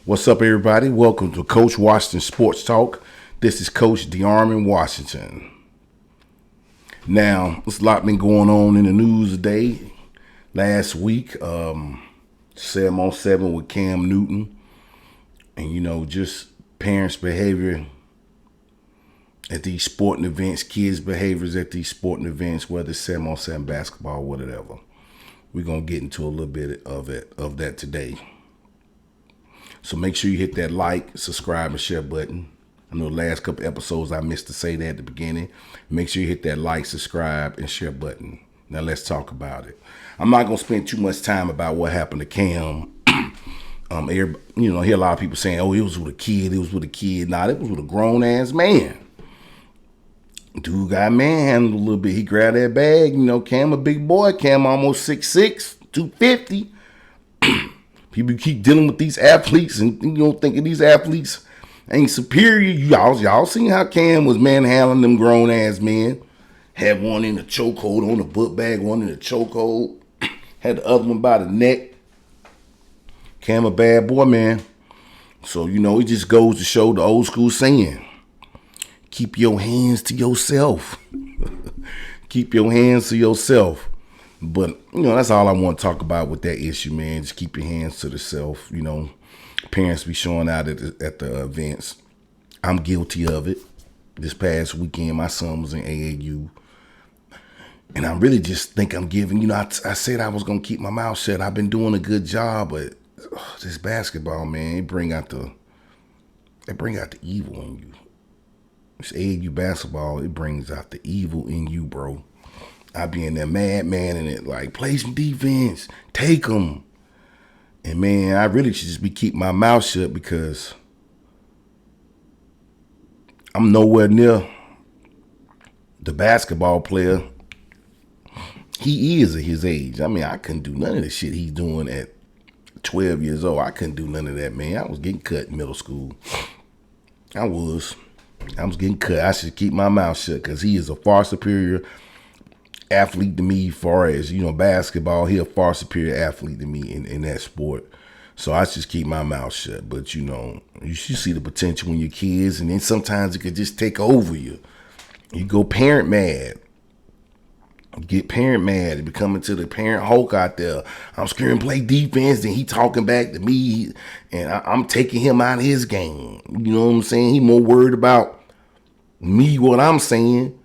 What's up, everybody? Welcome to Coach Washington Sports Talk. This is Coach DeArmond Washington. Now, there's a lot been going on in the news today. Last week, 7-on-7 with Cam Newton. And, just parents' behavior at these sporting events, kids' behaviors at these sporting events, whether it's 7-on-7 basketball, whatever. We're going to get into a little bit of that today. So make sure you hit that like, subscribe, and share button. I know the last couple episodes I missed to say that at the beginning. Make sure you hit that like, subscribe, and share button. Now let's talk about it. I'm not going to spend too much time about what happened to Cam. I hear a lot of people saying, oh, it was with a kid, Nah, it was with a grown-ass man. Dude got manhandled a little bit. He grabbed that bag. Cam a big boy. Cam almost 6'6", 250. People keep dealing with these athletes and thinking these athletes ain't superior. Y'all seen how Cam was manhandling them grown ass men. Had one in the chokehold on the book bag, one in the chokehold. Had the other one by the neck. Cam a bad boy, man. So, it just goes to show the old school saying, keep your hands to yourself. Keep your hands to yourself. But, that's all I want to talk about with that issue, man. Just keep your hands to the self. Parents be showing out at the events. I'm guilty of it. This past weekend, my son was in AAU. And I really just think I'm giving, I said I was going to keep my mouth shut. I've been doing a good job, but this basketball, man, it bring out the evil in you. This AAU basketball, it brings out the evil in you, bro. I be in there madman in it, like, play some defense, take them. And, man, I really should just be keeping my mouth shut because I'm nowhere near the basketball player he is at his age. I mean, I couldn't do none of the shit he's doing at 12 years old. I couldn't do none of that, man. I was getting cut in middle school. I was getting cut. I should keep my mouth shut because he is a far superior athlete to me as far as, basketball. He a far superior athlete to me in that sport. So I just keep my mouth shut. But, you should see the potential in your kids. And then sometimes it could just take over you. You go parent mad. Get parent mad and become into the parent Hulk out there. I'm scared to play defense. Then he talking back to me. And I'm taking him out of his game. You know what I'm saying? He more worried about me, what I'm saying,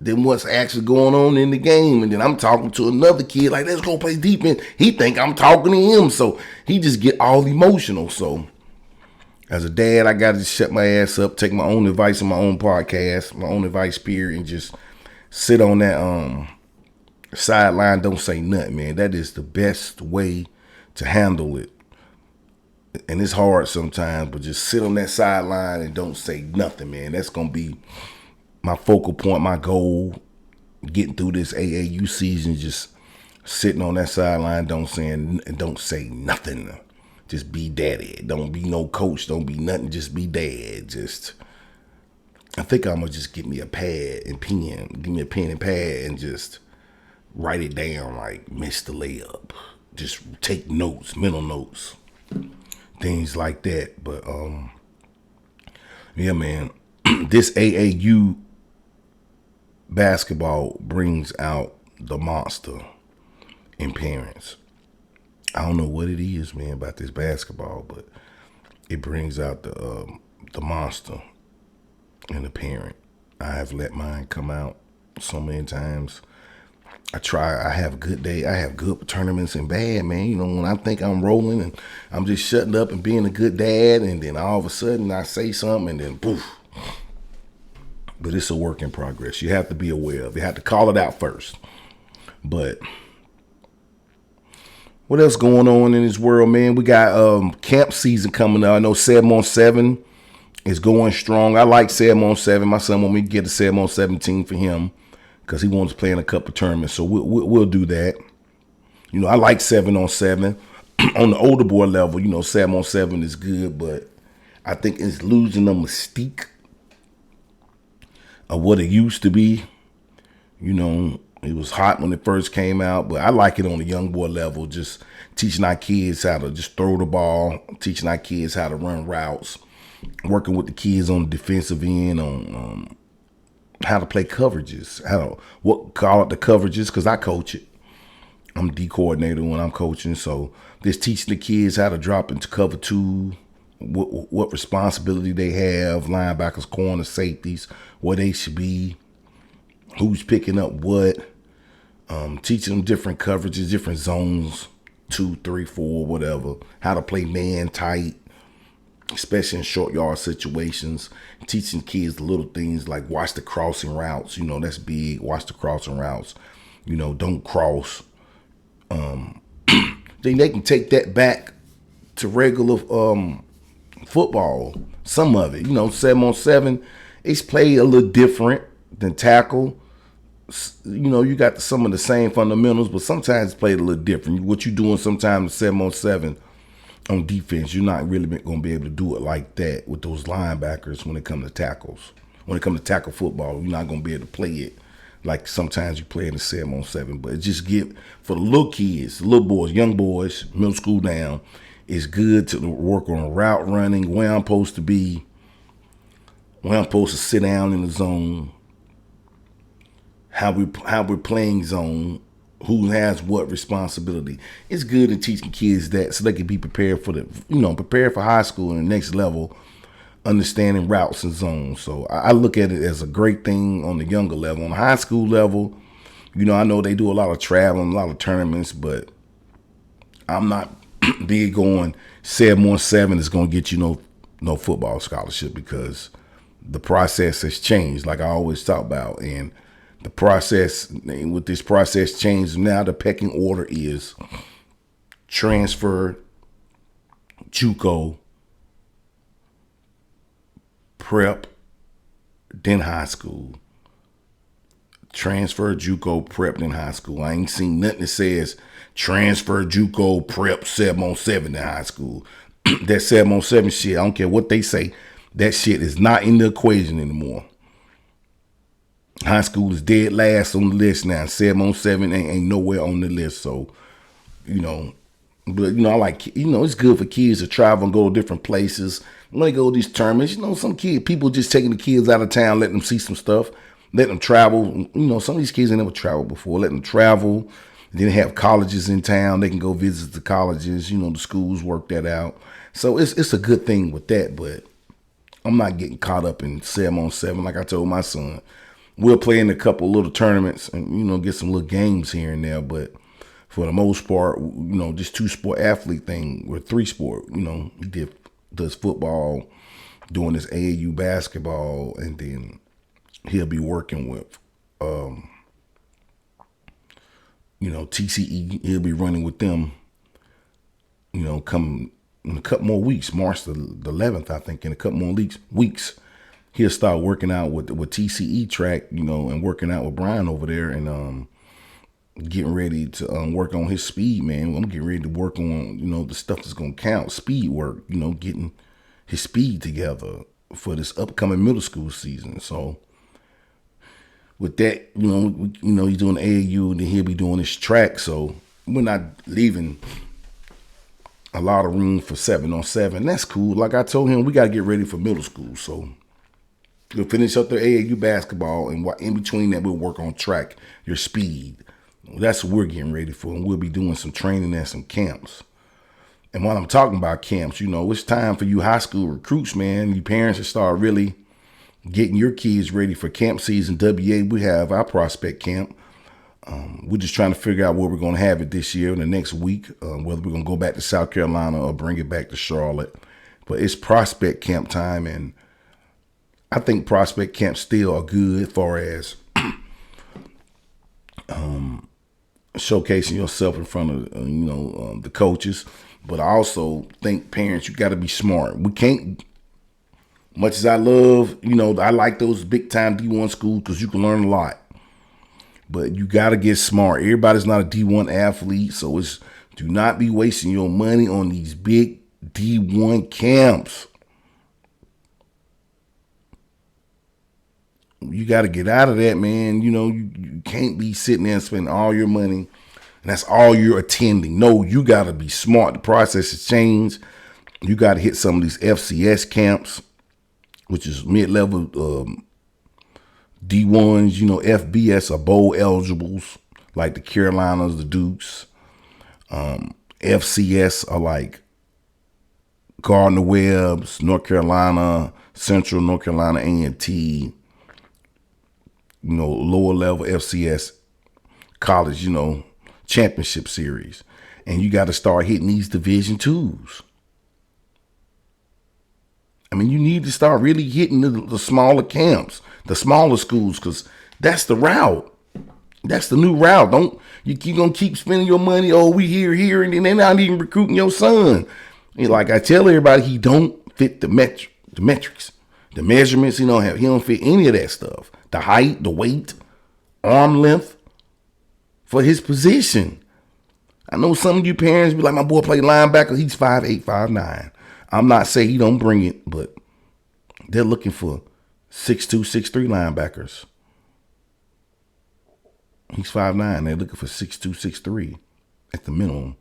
than what's actually going on in the game. And then I'm talking to another kid like, let's go play defense. He think I'm talking to him. So he just get all emotional. So as a dad, I got to shut my ass up, take my own advice on my own podcast, my own advice period, and just sit on that sideline, don't say nothing, man. That is the best way to handle it. And it's hard sometimes, but just sit on that sideline and don't say nothing, man. That's going to be my focal point, my goal, getting through this AAU season, just sitting on that sideline, don't say nothing. Just be daddy. Don't be no coach. Don't be nothing. Just be dad. I think I'm going to just get me a pad and pen. Give me a pen and pad and just write it down like miss the layup. Just take notes, mental notes, things like that. But, yeah, man, this AAU basketball brings out the monster in parents. I don't know what it is, man, about this basketball, but it brings out the monster in the parent. I have let mine come out so many times. I have a good day. I have good tournaments and bad, man. When I think I'm rolling and I'm just shutting up and being a good dad, and then all of a sudden I say something and then poof. But it's a work in progress. You have to be aware of it. You have to call it out first. But what else going on in this world, man? We got camp season coming up. I know 7-on-7 is going strong. I like 7-on-7. My son want me to get a 7-on-7 team for him because he wants to play in a couple tournaments. So we'll do that. I like 7-on-7. On the older boy level, 7-on-7 is good, but I think it's losing the mystique of what it used to be. It was hot when it first came out, but I like it on the young boy level, just teaching our kids how to just throw the ball, teaching our kids how to run routes, working with the kids on the defensive end on how to play coverages, how to call it the coverages, because I coach it. I'm D coordinator when I'm coaching, so just teaching the kids how to drop into cover two, what responsibility they have, linebackers, corners, safeties, where they should be, who's picking up what, teaching them different coverages, different zones, 2, 3, 4, whatever, how to play man tight, especially in short yard situations, teaching kids the little things like watch the crossing routes. That's big. Watch the crossing routes. Don't cross. Then they can take that back to regular football. Some of it, 7-on-7, it's played a little different than tackle. You got some of the same fundamentals, but sometimes it's played a little different. What you're doing sometimes 7-on-7 on defense, you're not really going to be able to do it like that with those linebackers when it comes to tackles. When it comes to tackle football, you're not going to be able to play it like sometimes you play in the 7-on-7. But it just for the little kids, little boys, young boys, middle school down, it's good to work on route running, where I'm supposed to be, where I'm supposed to sit down in the zone, how we're playing zone, who has what responsibility. It's good to teaching kids that so they can be prepared for prepared for high school and the next level, understanding routes and zones. So I look at it as a great thing on the younger level. On the high school level, I know they do a lot of traveling, a lot of tournaments, but I'm not big on 7-on-7 is going to get you no football scholarship, because the process has changed, like I always talk about. And the process, with this process change, now the pecking order is transfer, JUCO, prep, then high school. Transfer, JUCO, prep, then high school. I ain't seen nothing that says transfer, JUCO, prep, 7-on-7 in high school. That 7-on-7 shit, I don't care what they say, that shit is not in the equation anymore. High school is dead last on the list now. 7-on-7 ain't nowhere on the list. So, but I like, it's good for kids to travel and go to different places. When they go to these tournaments, some people just taking the kids out of town, letting them see some stuff, letting them travel. Some of these kids ain't never traveled before, letting them travel. Then they have colleges in town. They can go visit the colleges. The schools work that out. So it's a good thing with that, but I'm not getting caught up in 7-on-7. Like I told my son, we'll play in a couple little tournaments and, get some little games here and there. But for the most part, just 2-sport athlete thing or 3-sport, he does football, doing his AAU basketball, and then he'll be working with, TCE. He'll be running with them, come in a couple more weeks, March the 11th, I think, in a couple more weeks. He'll start working out with TCE track, and working out with Brian over there, and getting ready to work on his speed, man. I'm getting ready to work on, the stuff that's going to count, speed work, getting his speed together for this upcoming middle school season. So with that, he's doing AAU, and then he'll be doing his track. So we're not leaving a lot of room for 7-on-7. That's cool. Like I told him, we got to get ready for middle school. So we'll finish up the AAU basketball, and in between that, we'll work on track, your speed. That's what we're getting ready for, and we'll be doing some training and some camps. And while I'm talking about camps, it's time for you high school recruits, man. You parents to start really getting your kids ready for camp season. WA, we have our prospect camp. We're just trying to figure out where we're going to have it this year in the next week, whether we're going to go back to South Carolina or bring it back to Charlotte. But it's prospect camp time, and I think prospect camps still are good as far as showcasing yourself in front of the coaches. But I also think parents, you got to be smart. We can't, much as I love, I like those big time D1 schools because you can learn a lot. But you got to get smart. Everybody's not a D1 athlete, so do not be wasting your money on these big D1 camps. You got to get out of that, man. You can't be sitting there and spending all your money, and that's all you're attending. No, you got to be smart. The process has changed. You got to hit some of these FCS camps, which is mid-level D1s, FBS are bowl eligibles, like the Carolinas, the Dukes. FCS are like Gardner-Webb's, North Carolina, Central North Carolina A&T, lower level FCS college, championship series. And you got to start hitting these Division twos. I mean, you need to start really hitting the smaller camps, the smaller schools, because that's the route. That's the new route. You're going to keep spending your money. Oh, we here, and then they're not even recruiting your son. And like I tell everybody, he don't fit the metrics, the measurements. He don't fit any of that stuff. The height, the weight, arm length for his position. I know some of you parents be like, my boy played linebacker. He's 5'8", 5'9". I'm not saying he don't bring it, but they're looking for 6'2", 6'3" linebackers. He's 5'9". They're looking for 6'2", 6'3" at the minimum.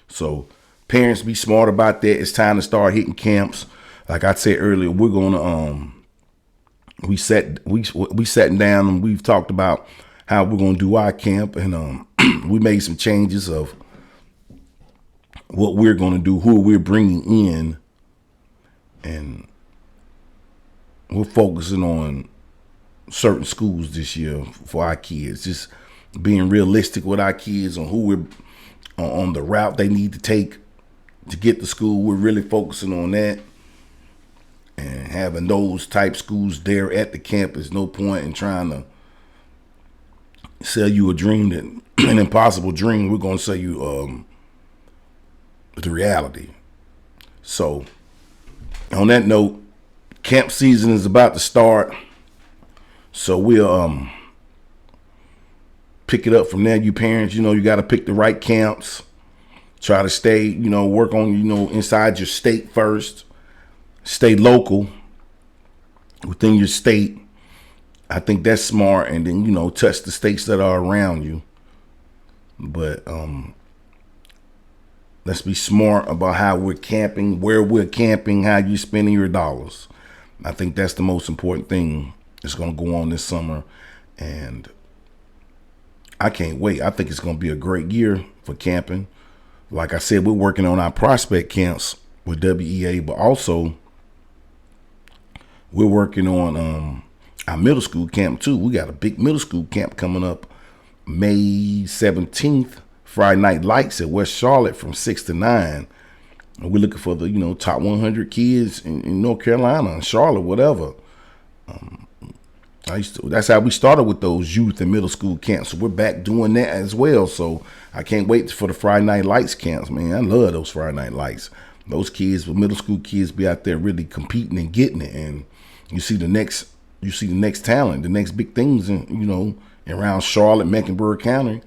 So parents, be smart about that. It's time to start hitting camps. Like I said earlier, we're gonna we sat down and we've talked about how we're gonna do our camp, and we made some changes of what we're gonna do, who we're bringing in, and we're focusing on certain schools this year for our kids. Just being realistic with our kids on who we're on the route they need to take to get to school. We're really focusing on that, and having those type schools there at the campus. No point in trying to sell you a dream, an impossible dream. We're going to sell you the reality. So on that note, camp season is about to start. So we'll pick it up from there. You parents, you got to pick the right camps. Try to stay, work on, inside your state first. Stay local within your state. I think that's smart. And then, touch the states that are around you. But let's be smart about how we're camping, where we're camping, how you're spending your dollars. I think that's the most important thing that's going to go on this summer. And I can't wait. I think it's going to be a great year for camping. Like I said, we're working on our prospect camps with WEA, but also we're working on our middle school camp too. We got a big middle school camp coming up May 17th, Friday Night Lights at West Charlotte from 6 to 9. And we're looking for the, top 100 kids in North Carolina and Charlotte, whatever. That's how we started with those youth and middle school camps. So we're back doing that as well. So I can't wait for the Friday Night Lights camps, man. I love those Friday Night Lights. Those kids, with middle school kids, be out there really competing and getting it. And you see the next talent, the next big things, around Charlotte, Mecklenburg County.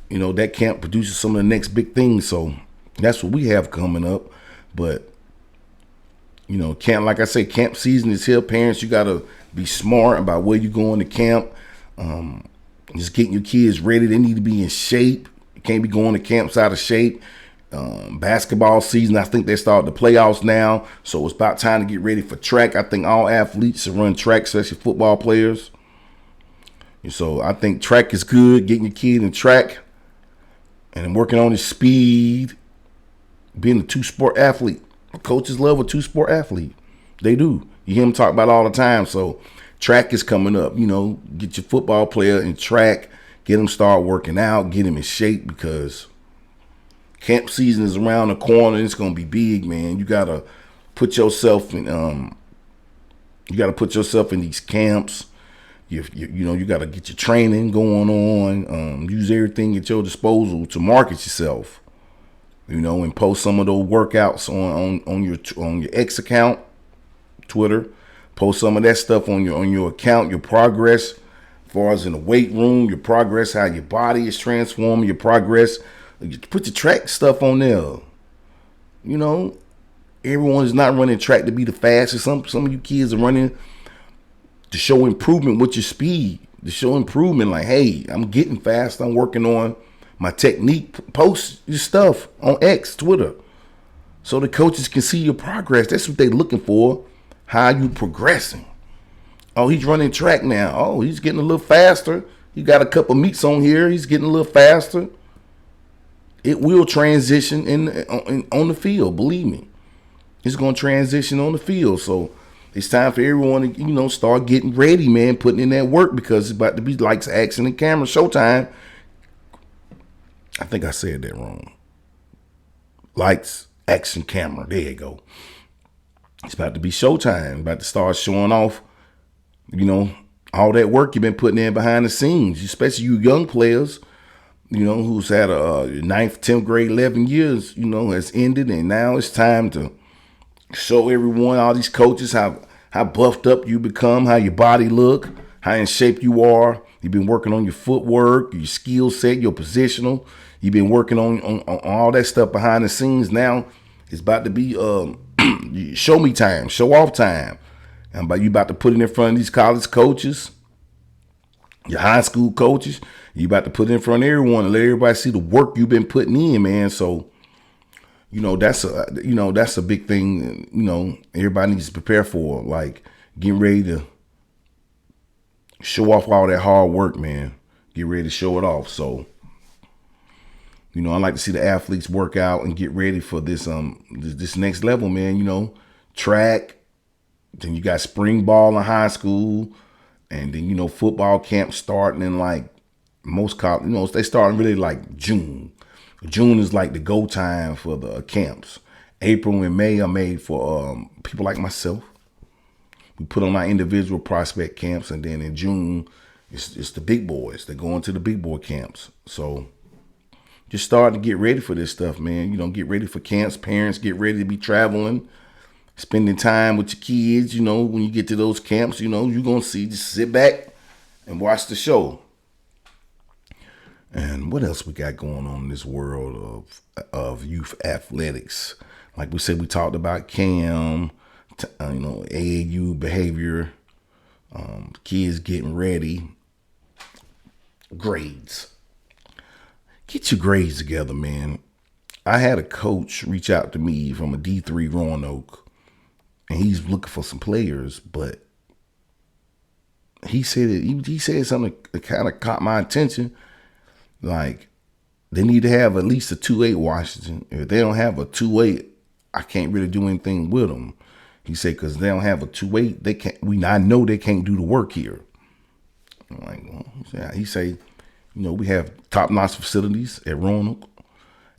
That camp produces some of the next big things. So that's what we have coming up. But camp, like I say, camp season is here. Parents, you gotta be smart about where you're going to camp. Just getting your kids ready. They need to be in shape. You can't be going to camps out of shape. Basketball season, I think they start the playoffs now, so it's about time to get ready for track. I think all athletes should run track, especially football players. And so I think track is good. Getting your kid in track and working on his speed, being a two-sport athlete. Coaches love a two-sport athlete. They do. You hear them talk about it all the time. So track is coming up. Get your football player in track, get him start working out, get him in shape, because camp season is around the corner. It's gonna be big, man. You gotta put yourself in. These camps. You gotta get your training going on. Use everything at your disposal to market yourself. And post some of those workouts on your X account, Twitter. Post some of that stuff on your account, your progress, as far as in the weight room, your progress, how your body is transforming, your progress. Put your track stuff on there. Everyone is not running track to be the fastest. Some of you kids are running to show improvement with your speed, to show improvement. Like, hey, I'm getting fast. I'm working on my technique. Post your stuff on X, Twitter, so the coaches can see your progress. That's what they're looking for. How you progressing? Oh, he's running track now. Oh, he's getting a little faster. He got a couple meets on here. He's getting a little faster. It will transition on the field. Believe me, it's going to transition on the field. So it's time for everyone to start getting ready, man, putting in that work, because it's about to be lights, action, and camera showtime. I think I said that wrong. Lights, action, camera. There you go. It's about to be showtime. About to start showing off, all that work you've been putting in behind the scenes, especially you young players, who's had a 9th, 10th grade, 11 years, has ended. And now it's time to show everyone, all these coaches, how buffed up you become, how your body look, how in shape you are. You've been working on your footwork, your skill set, your positional. You've been working on all that stuff behind the scenes. Now it's about to be show me time, show off time. And you about to put it in front of these college coaches, your high school coaches. You about to put it in front of everyone and let everybody see the work you've been putting in, man. So, that's a big thing. Everybody needs to prepare for, like getting ready to show off all that hard work, man. Get ready to show it off. So, I like to see the athletes work out and get ready for this this next level, man. Track. Then you got spring ball in high school, and then football camp starting in like most college. They starting really like June. June is like the go time for the camps. April and May are made for people like myself. We put on our individual prospect camps, and then in June, it's the big boys. They're going to the big boy camps. So just starting to get ready for this stuff, man. Get ready for camps. Parents, get ready to be traveling, spending time with your kids. When you get to those camps, you're going to see, just sit back and watch the show. And what else we got going on in this world of youth athletics? Like we said, we talked about CAM, AAU behavior, kids getting ready, grades. Get your grades together, man. I had a coach reach out to me from a D3 Roanoke, and he's looking for some players, but he said something that kind of caught my attention. Like, they need to have at least a 2.8 Washington. If they don't have a 2.8, I can't really do anything with them. He said, because they don't have a 2.8, they can't. I know they can't do the work here. I'm like, well, he say, we have top-notch facilities at Roanoke.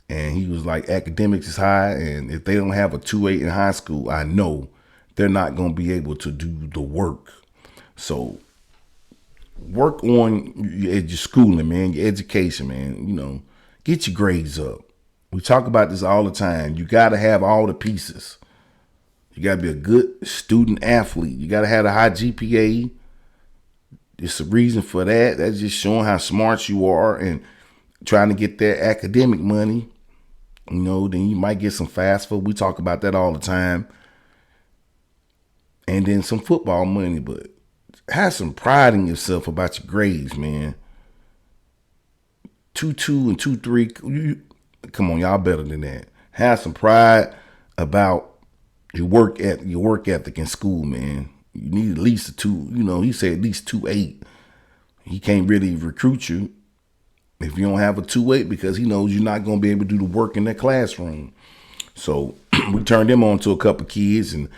And he was like, academics is high, and if they don't have a 2.8 in high school, I know they're not going to be able to do the work. So work on your schooling, man, your education, man. Get your grades up. We talk about this all the time. You got to have all the pieces. You got to be a good student athlete. You got to have a high GPA. There's a reason for that. That's just showing how smart you are and trying to get that academic money. Then you might get some FAFSA. We talk about that all the time. And then some football money, but have some pride in yourself about your grades, man. 2.2 and 2.3. Come on, y'all better than that. Have some pride about your work ethic in school, man. You need at least a 2. He said at least 2.8. He can't really recruit you if you don't have a 2.8, because he knows you're not going to be able to do the work in that classroom. So we turned them on to a couple kids, and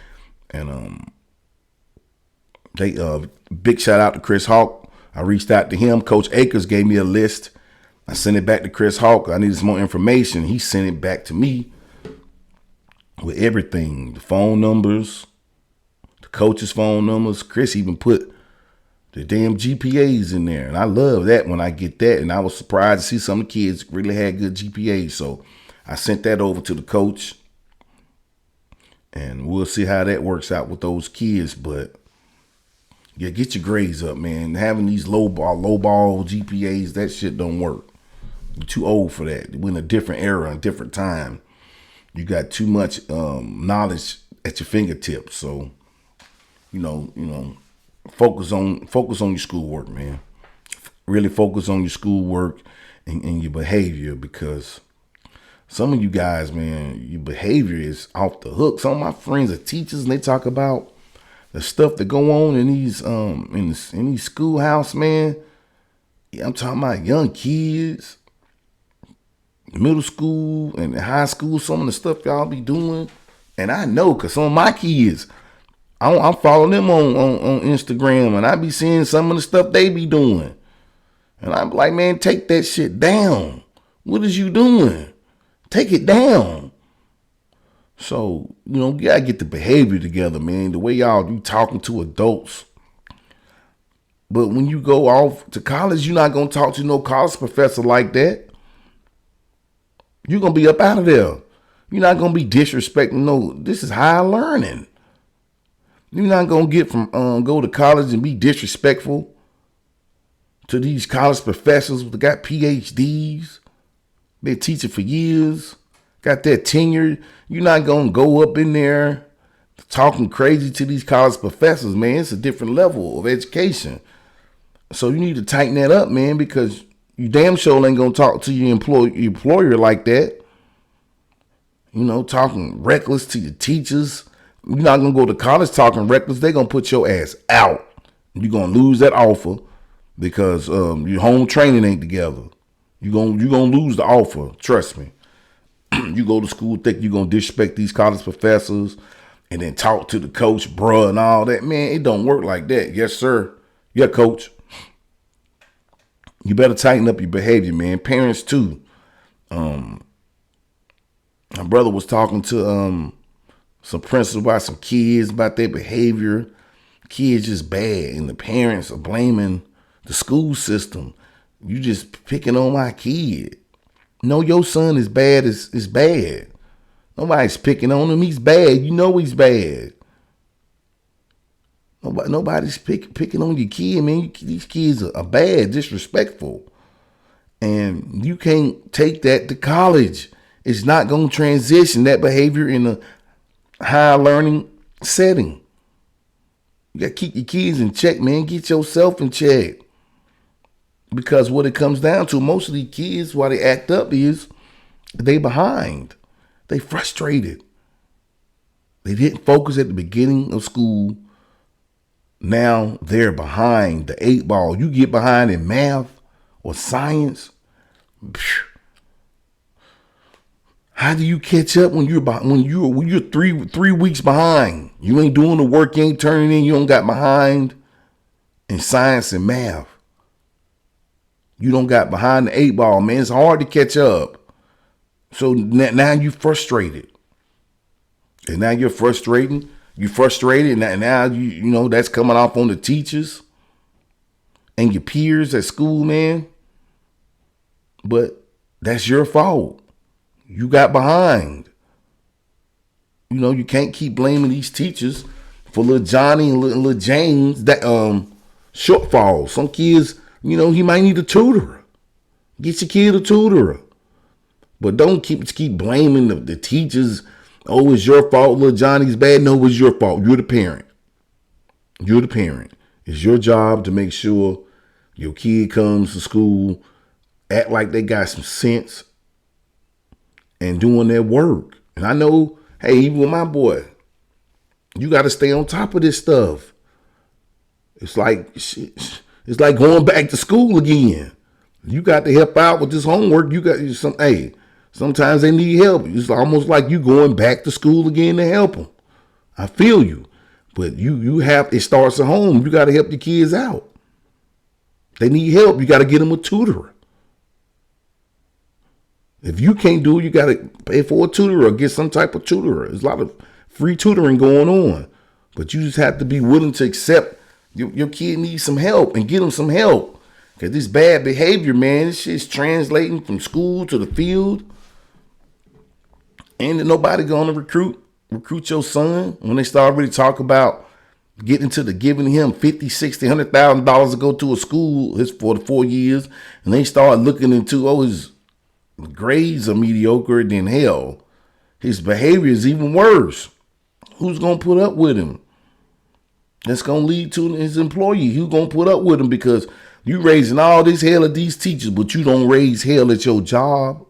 they big shout out to Chris Hawk. I reached out to him. Coach Akers gave me a list. I sent it back to Chris Hawk. I needed some more information. He sent it back to me with everything, the phone numbers, the coaches' phone numbers. Chris even put the damn GPAs in there. And I love that when I get that. And I was surprised to see some of the kids really had good GPAs. So I sent that over to the coach. And we'll see how that works out with those kids. But yeah, get your grades up, man. Having these low ball GPAs, that shit don't work. You're too old for that. We're in a different era, a different time. You got too much knowledge at your fingertips. So, focus on your schoolwork, man. Really focus on your schoolwork and your behavior, because some of you guys, man, your behavior is off the hook. Some of my friends are teachers, and they talk about the stuff that go on in these in these schoolhouse, man. Yeah, I'm talking about young kids, middle school and high school. Some of the stuff y'all be doing, and I know because some of my kids, I'm following them on Instagram, and I be seeing some of the stuff they be doing, and I'm like, man, take that shit down. What is you doing? Take it down. So, you gotta get the behavior together, man. The way y'all you talking to adults. But when you go off to college, you're not gonna talk to no college professor like that. You're gonna be up out of there. You're not gonna be disrespecting. No, this is high learning. You're not gonna get from go to college and be disrespectful to these college professors that got PhDs. Been teaching for years, got that tenure. You're not gonna go up in there talking crazy to these college professors, man. It's a different level of education. So you need to tighten that up, man, because you damn sure ain't gonna talk to your employer like that. Talking reckless to your teachers. You're not gonna go to college talking reckless. They're gonna put your ass out. You're gonna lose that offer because your home training ain't together. You're gonna lose the offer. Trust me. You go to school, think you're gonna disrespect these college professors and then talk to the coach, bruh, and all that. Man, it don't work like that. Yes, sir. Yeah, coach. You better tighten up your behavior, man. Parents too. My brother was talking to some principals about some kids, about their behavior. Kids just bad, and the parents are blaming the school system. You just picking on my kid. No, your son is bad. Is bad. Nobody's picking on him. He's bad. You know he's bad. Nobody's picking on your kid, man. These kids are bad, disrespectful. And you can't take that to college. It's not going to transition that behavior in a high learning setting. You got to keep your kids in check, man. Get yourself in check. Because what it comes down to, most of these kids, why they act up is they behind. They frustrated. They didn't focus at the beginning of school. Now they're behind the 8 ball. You get behind in math or science. How do you catch up when you're three weeks behind? You ain't doing the work, you ain't turning in, you don't got behind in science and math. You don't got behind the 8 ball, man. It's hard to catch up. So now you frustrated. And now you're frustrated. You're frustrated, and now you know that's coming off on the teachers and your peers at school, man. But that's your fault. You got behind. You can't keep blaming these teachers for little Johnny and little James that shortfalls. Some kids, he might need a tutor. Get your kid a tutor. But don't keep blaming the teachers. Oh, it's your fault. Little Johnny's bad. No, it's your fault. You're the parent. You're the parent. It's your job to make sure your kid comes to school, act like they got some sense, and doing their work. And I know, hey, even with my boy, you got to stay on top of this stuff. It's like going back to school again. You got to help out with this homework. You got some. Hey, sometimes they need help. It's almost like you going back to school again to help them. I feel you, but it starts at home. You got to help your kids out. They need help. You got to get them a tutor. If you can't do it, you got to pay for a tutor or get some type of tutor. There's a lot of free tutoring going on, but you just have to be willing to accept your kid needs some help and get them some help. Because this bad behavior, man, this shit's translating from school to the field. Ain't nobody going to recruit your son when they start really talk about getting to giving him $50,000, $60,000, $100,000 to go to a school for the 4 years, and they start looking into his grades are mediocre, then hell, his behavior is even worse. Who's gonna put up with him? That's going to lead to his employee who going to put up with him because you raising all this hell at these teachers, but you don't raise hell at your job.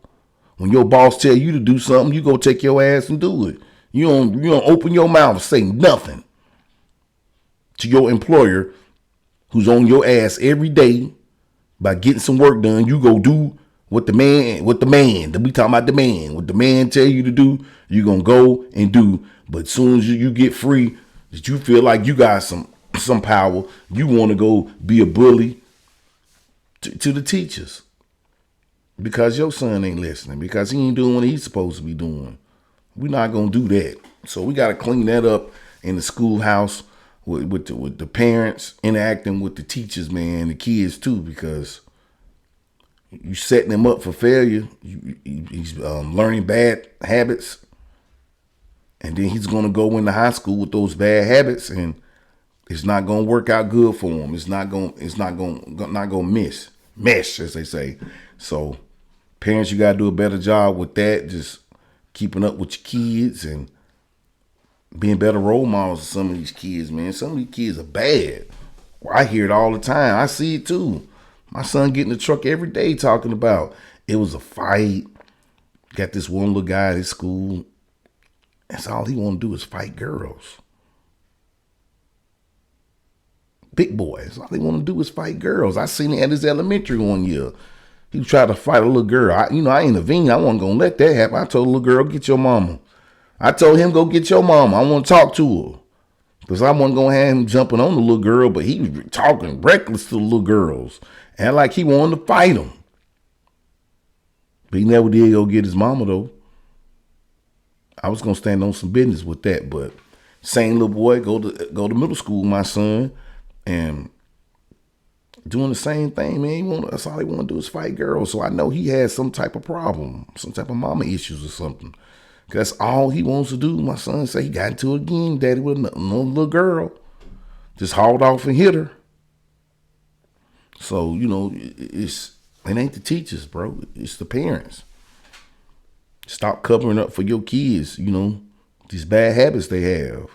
When your boss tell you to do something, you go take your ass and do it. You don't open your mouth and say nothing to your employer who's on your ass every day by getting some work done. You go do what the man, we talking about what the man tell you to do, you going to go and do. But as soon as you get free, that you feel like you got some power, you want to go be a bully to the teachers because your son ain't listening, because he ain't doing what he's supposed to be doing. We're not going to do that. So we got to clean that up in the schoolhouse with the parents interacting with the teachers, man, the kids too, because you setting them up for failure. He's learning bad habits, and then he's going to go into high school with those bad habits, and it's not going to work out good for him. It's not going to mesh, as they say. So parents, you got to do a better job with that, just keeping up with your kids and being better role models to some of these kids, man. Some of these kids are bad. Well, I hear it all the time. I see it too. My son get in the truck every day talking about it was a fight. Got this one little guy at his school. That's all he want to do is fight girls. Big boys. All he want to do is fight girls. I seen it at his elementary one year. He tried to fight a little girl. I intervened. I wasn't going to let that happen. I told the little girl, get your mama. I told him, go get your mama. I want to talk to her. Because I wasn't going to have him jumping on the little girl, but he was talking reckless to the little girls. And like he wanted to fight him. But he never did go get his mama, though. I was going to stand on some business with that. But same little boy, go to middle school, my son, and doing the same thing, man. That's all he want to do is fight girls. So I know he has some type of problem, some type of mama issues or something. That's all he wants to do. My son say he got into it again, daddy, with another little girl. Just hauled off and hit her. So, it ain't the teachers, bro. It's the parents. Stop covering up for your kids, these bad habits they have.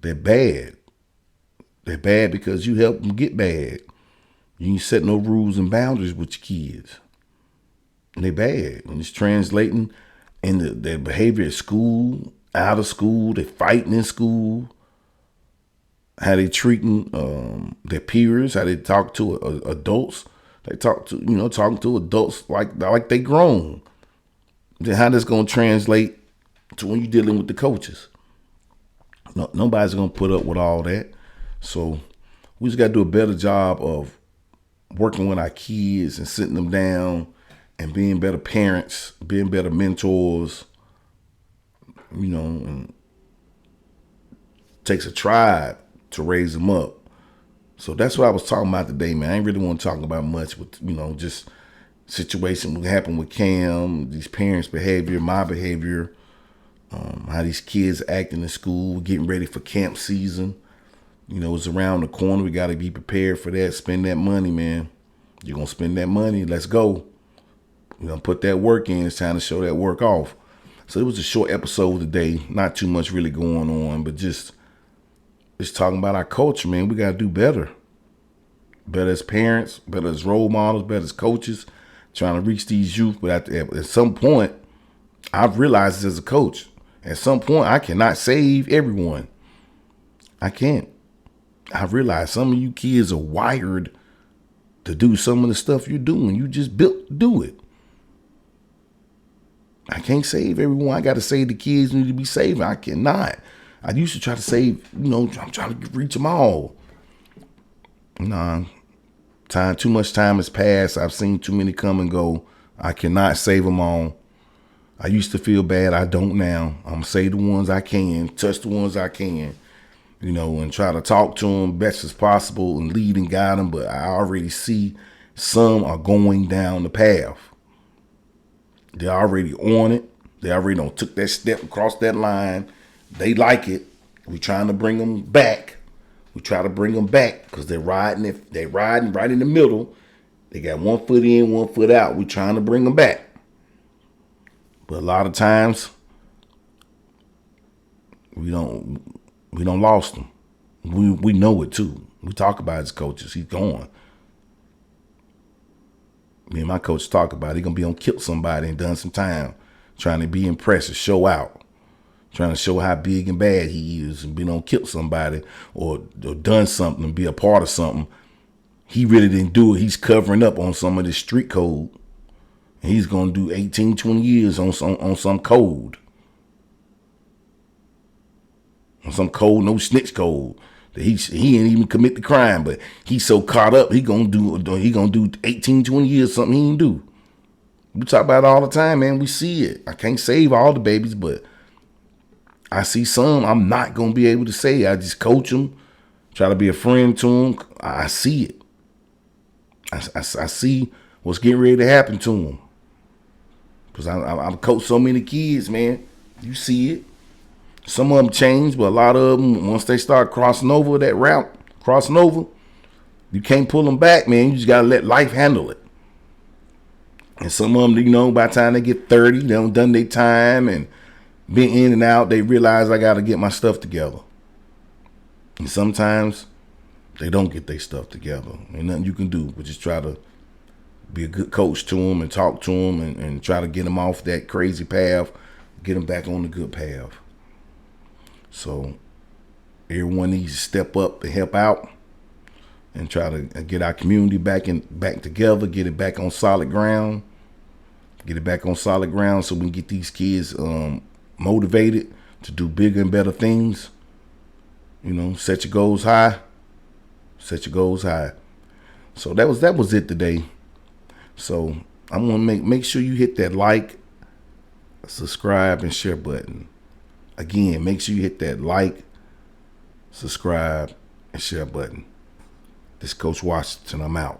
They're bad. They're bad because you help them get bad. You ain't set no rules and boundaries with your kids. And they're bad. And it's translating in their behavior at school, out of school, they fighting in school, how they treating their peers, how they talk to adults. They talking to adults like they grown. Then how that's gonna translate to when you're dealing with the coaches? No, nobody's gonna put up with all that. So we just gotta do a better job of working with our kids and sitting them down and being better parents, being better mentors, and takes a tribe to raise them up. So that's what I was talking about today, man. I ain't really want to talk about much with, just situation what happened with Cam, these parents' behavior, my behavior, how these kids acting in school, getting ready for camp season. It's around the corner. We got to be prepared for that. Spend that money, man. You're going to spend that money. Let's go. We're going to put that work in. It's time to show that work off. So it was a short episode today. Not too much really going on, but just talking about our culture, man. We got to do better. Better as parents, better as role models, better as coaches, trying to reach these youth. But at some point, I've realized this as a coach. At some point, I cannot save everyone. I can't. I realize some of you kids are wired to do some of the stuff you're doing. You just built to do it. I can't save everyone. I got to save the kids who need to be saved. I cannot. I used to try to save, I'm trying to reach them all. Nah, too much time has passed. I've seen too many come and go. I cannot save them all. I used to feel bad. I don't now. I'm going to save the ones I can, touch the ones I can, and try to talk to them best as possible and lead and guide them. But I already see some are going down the path. They're already on it. They already took that step across that line. They like it. We're trying to bring them back. We try to bring them back because they're riding right in the middle. They got 1 foot in, 1 foot out. We're trying to bring them back. But a lot of times we don't lost them. We know it too. We talk about his coaches. He's gone. Me and my coach talk about it. He gonna be on Kill Somebody and done some time, trying to be impressive, show out, trying to show how big and bad he is, and been on Kill Somebody or done something and be a part of something. He really didn't do it. He's covering up on some of this street code. And he's gonna do 18, 20 years on some code. On some code, no snitch code. He ain't even commit the crime, but he's so caught up, he gonna do 18, 20 years, something he ain't do. We talk about it all the time, man. We see it. I can't save all the babies, but I see some I'm not gonna be able to say. I just coach them, try to be a friend to them. I see it. I see what's getting ready to happen to them. Because I've coached so many kids, man. You see it. Some of them change, but a lot of them, once they start crossing over that route, you can't pull them back, man. You just got to let life handle it. And some of them, by the time they get 30, they done their time and been in and out, they realize I got to get my stuff together. And sometimes they don't get their stuff together. Ain't nothing you can do but just try to be a good coach to them and talk to them and try to get them off that crazy path, get them back on the good path. So everyone needs to step up and help out and try to get our community back together, get it back on solid ground, so we can get these kids motivated to do bigger and better things. Set your goals high. So that was it today. So I'm gonna make sure you hit that like, subscribe, and share button. Again, make sure you hit that like, subscribe, and share button. This is Coach Washington. I'm out.